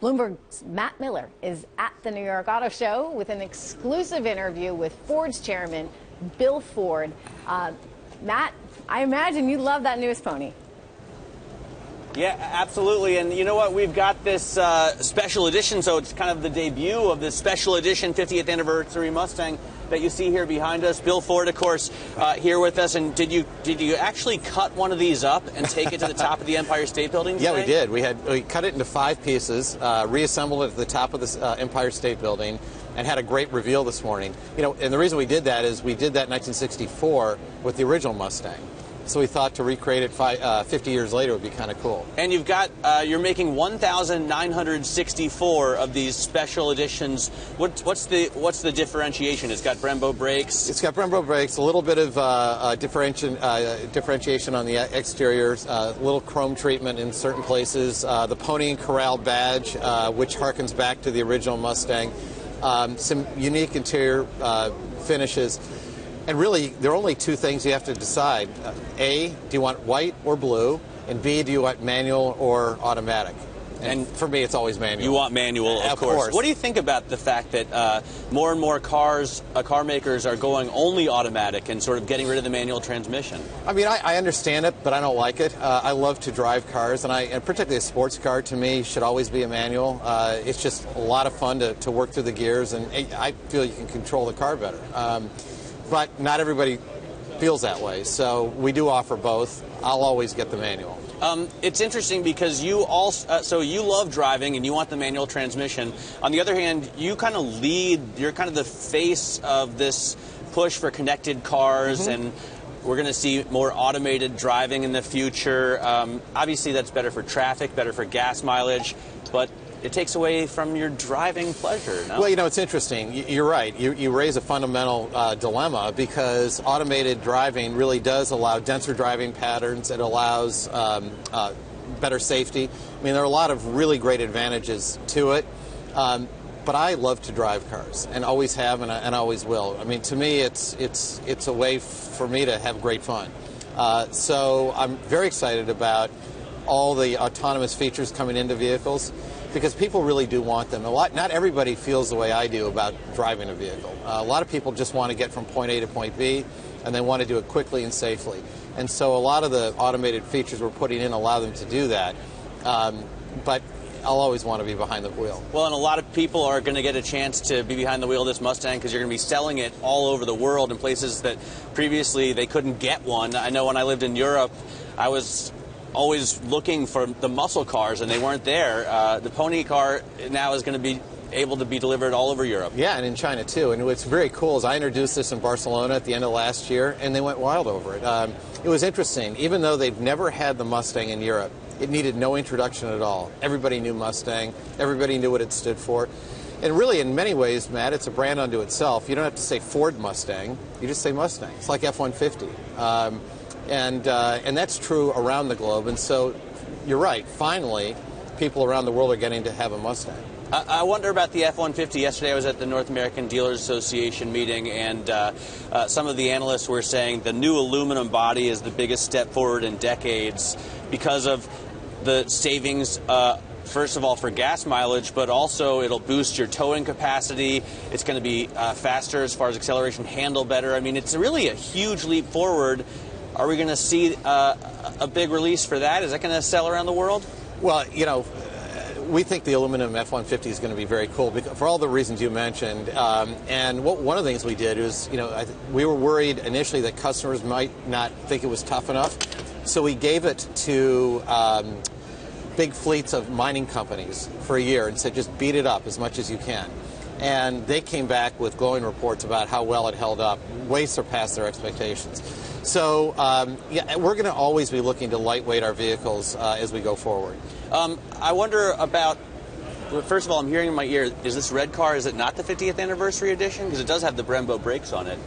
Bloomberg's Matt Miller is at the New York Auto Show with an exclusive interview with Ford's chairman, Bill Ford. Matt, I imagine you love that newest pony. Yeah, absolutely. And you know what? We've got this special edition, so it's kind of the debut of this special edition 50th anniversary Mustang that you see here behind us. Bill Ford, of course, here with us. And did you actually cut one of these up and take it to the top of the Empire State Building today? Yeah, we did. We cut it into 5 pieces, reassembled it at the top of the Empire State Building, and had a great reveal this morning. You know, and the reason we did that is we did that in 1964 with the original Mustang. So we thought to recreate it 50 years later would be kind of cool. And you've got, you're making 1,964 of these special editions. What's the differentiation? It's got Brembo brakes. It's got Brembo brakes, a little bit of differentiation on the exteriors, a little chrome treatment in certain places, the Pony and Corral badge, which harkens back to the original Mustang, some unique interior finishes. And really, there are only 2 things you have to decide. A, do you want white or blue? And B, do you want manual or automatic? And for me, it's always manual. You want manual, of course. What do you think about the fact that more and more car makers are going only automatic and sort of getting rid of the manual transmission? I mean, I understand it, but I don't like it. I love to drive cars, and particularly a sports car, to me, should always be a manual. It's just a lot of fun to work through the gears, and I feel you can control the car better. But not everybody feels that way, so we do offer both. I'll always get the manual. It's interesting because you also, so you love driving and you want the manual transmission. On the other hand, you kind of you're kind of the face of this push for connected cars, and we're going to see more automated driving in the future. Obviously, that's better for traffic, better for gas mileage, but it takes away from your driving pleasure, no? Well, you know, it's interesting. You're right. You raise a fundamental dilemma, because automated driving really does allow denser driving patterns. It allows better safety. I mean, there are a lot of really great advantages to it. But I love to drive cars, and always have, and always will. I mean, to me, it's a way for me to have great fun. So I'm very excited about all the autonomous features coming into vehicles, because people really do want them. Not everybody feels the way I do about driving a vehicle. A lot of people just want to get from point A to point B, and they want to do it quickly and safely. And so a lot of the automated features we're putting in allow them to do that. But I'll always want to be behind the wheel. Well, and a lot of people are going to get a chance to be behind the wheel of this Mustang because you're going to be selling it all over the world in places that previously they couldn't get one. I know when I lived in Europe, I was always looking for the muscle cars, and they weren't there. The pony car now is going to be able to be delivered all over Europe. Yeah, and in China too. And what's very cool is I introduced this in Barcelona at the end of last year, and they went wild over it. It was interesting. Even though they've never had the Mustang in Europe, it needed no introduction at all. Everybody knew Mustang. Everybody knew what it stood for. And really, in many ways, Matt, it's a brand unto itself. You don't have to say Ford Mustang. You just say Mustang. It's like F-150. And that's true around the globe. And so you're right. Finally, people around the world are getting to have a Mustang. I wonder about the F-150. Yesterday I was at the North American Dealers Association meeting, and some of the analysts were saying the new aluminum body is the biggest step forward in decades because of the savings, first of all, for gas mileage, but also it'll boost your towing capacity. It's going to be faster as far as acceleration, handle better. I mean, it's really a huge leap forward. Are we going to see a big release for that? Is that going to sell around the world? Well, you know, we think the aluminum F-150 is going to be very cool for all the reasons you mentioned. And one of the things we did is, you know, we were worried initially that customers might not think it was tough enough. So we gave it to big fleets of mining companies for a year and said, just beat it up as much as you can. And they came back with glowing reports about how well it held up, way surpassed their expectations. So, yeah, we're going to always be looking to lightweight our vehicles as we go forward. I wonder about, first of all, I'm hearing in my ear, is this red car, is it not the 50th anniversary edition? Because it does have the Brembo brakes on it.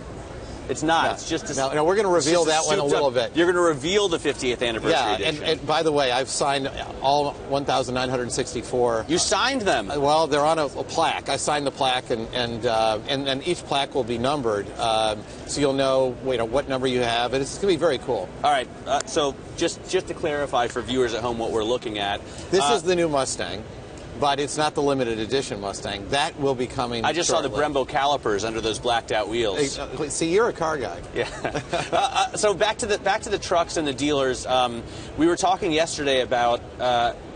It's not. No, it's just a, no, we're going to reveal that one a little bit. You're going to reveal the 50th anniversary edition. And by the way, I've signed all 1,964. You signed them? Well, they're on a plaque. I signed the plaque, and each plaque will be numbered, so you'll know what number you have. And it's going to be very cool. All right. So just to clarify for viewers at home what we're looking at. This is the new Mustang. but it's not the limited edition Mustang. That will be coming. I just shortly. saw the Brembo calipers under those blacked out wheels. See, you're a car guy. Yeah. So back to the trucks and the dealers. We were talking yesterday about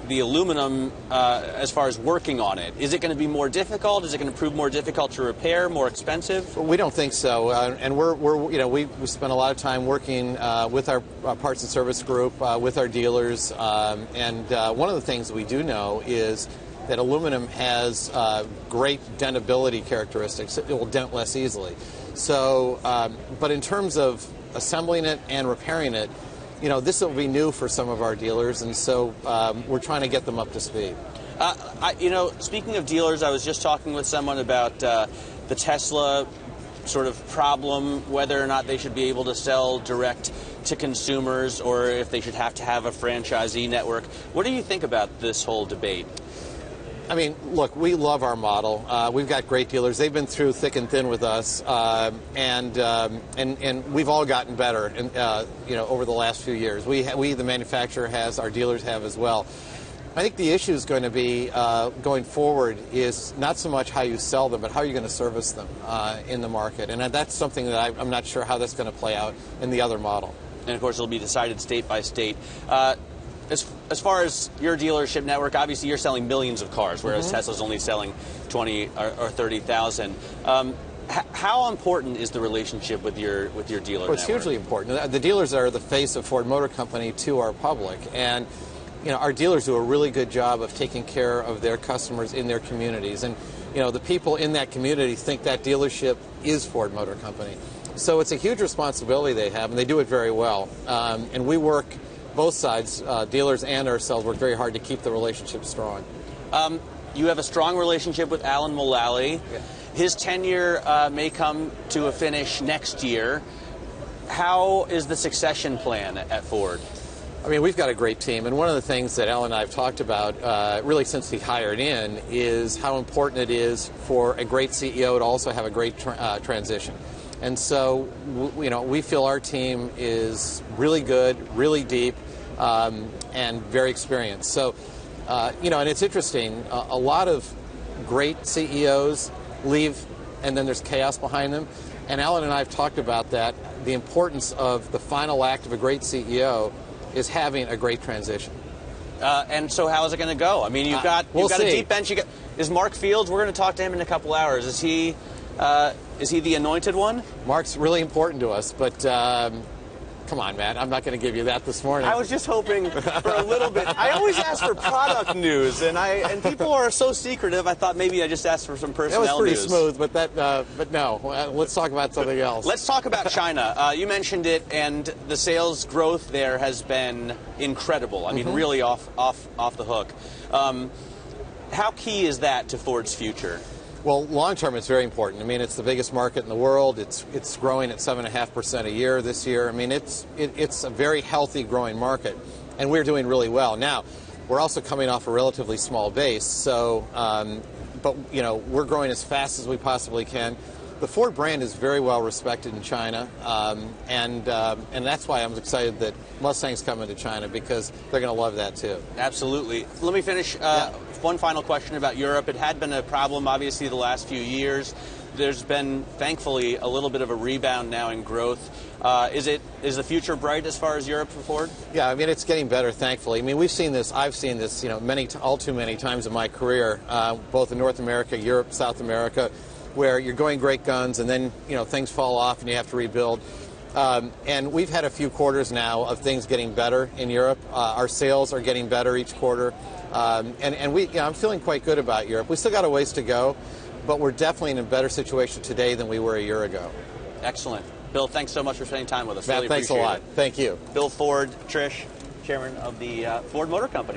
the aluminum as far as working on it. Is it going to be more difficult? Is it going to prove more difficult to repair, more expensive? We don't think so, and we spent a lot of time working with our parts and service group, with our dealers, and one of the things we do know is that aluminum has great dentability characteristics. It will dent less easily. So, but in terms of assembling it and repairing it, this will be new for some of our dealers, and so we're trying to get them up to speed. Speaking of dealers, I was just talking with someone about the Tesla sort of problem, whether or not they should be able to sell direct to consumers or if they should have to have a franchisee network. What do you think about this whole debate? I mean, look, we love our model. We've got great dealers. They've been through thick and thin with us, and we've all gotten better. Over the last few years, we the manufacturer has, our dealers have as well. I think the issue is going to be going forward is not so much how you sell them, but how you're going to service them in the market, and that's something that I'm not sure how that's going to play out in the other model. And of course, it'll be decided state by state. As far as your dealership network, obviously you're selling millions of cars, whereas Tesla's only selling 20 or 30,000. How important is the relationship with your dealer network? It's hugely important. The dealers are the face of Ford Motor Company to our public, and our dealers do a really good job of taking care of their customers in their communities, and the people in that community think that dealership is Ford Motor Company. So it's a huge responsibility they have, and they do it very well. And we work. Both sides, dealers and ourselves, work very hard to keep the relationship strong. You have a strong relationship with Alan Mulally. Yeah. His tenure may come to a finish next year. How is the succession plan at Ford? I mean, we've got a great team, and one of the things that Alan and I have talked about, really since he hired in, is how important it is for a great CEO to also have a great transition. And so, we feel our team is really good, really deep, and very experienced. So, and it's interesting, a lot of great CEOs leave and then there's chaos behind them. And Alan and I have talked about that. The importance of the final act of a great CEO is having a great transition. And so how is it going to go? I mean, you've got a deep bench. Is Mark Fields, we're going to talk to him in a couple hours. Is he the anointed one? Mark's really important to us, but come on, Matt. I'm not going to give you that this morning. I was just hoping for a little bit. I always ask for product news, and people are so secretive. I thought maybe I just asked for some personnel news. That was pretty smooth, but no. Let's talk about something else. Let's talk about China. You mentioned it, and the sales growth there has been incredible. I mean, really off the hook. How key is that to Ford's future? Well, long term, it's very important. I mean, it's the biggest market in the world. It's growing at 7.5% a year this year. I mean, it's a very healthy, growing market, and we're doing really well. Now, we're also coming off a relatively small base, so but we're growing as fast as we possibly can. The Ford brand is very well respected in China, and that's why I'm excited that Mustang's coming to China, because they're going to love that too. Absolutely. Let me finish. One final question about Europe. It had been a problem, obviously, the last few years. There's been, thankfully, a little bit of a rebound now in growth. Is the future bright as far as Europe for Ford? Yeah, I mean, it's getting better, thankfully. I mean, we've seen this. I've seen this, all too many times in my career, both in North America, Europe, South America, where you're going great guns, and then things fall off and you have to rebuild. And we've had a few quarters now of things getting better in Europe. Our sales are getting better each quarter. I'm feeling quite good about Europe. We still got a ways to go, but we're definitely in a better situation today than we were a year ago. Excellent. Bill, thanks so much for spending time with us. Matt, really thanks a lot. It. Thank you. Bill Ford, Trish, chairman of the Ford Motor Company.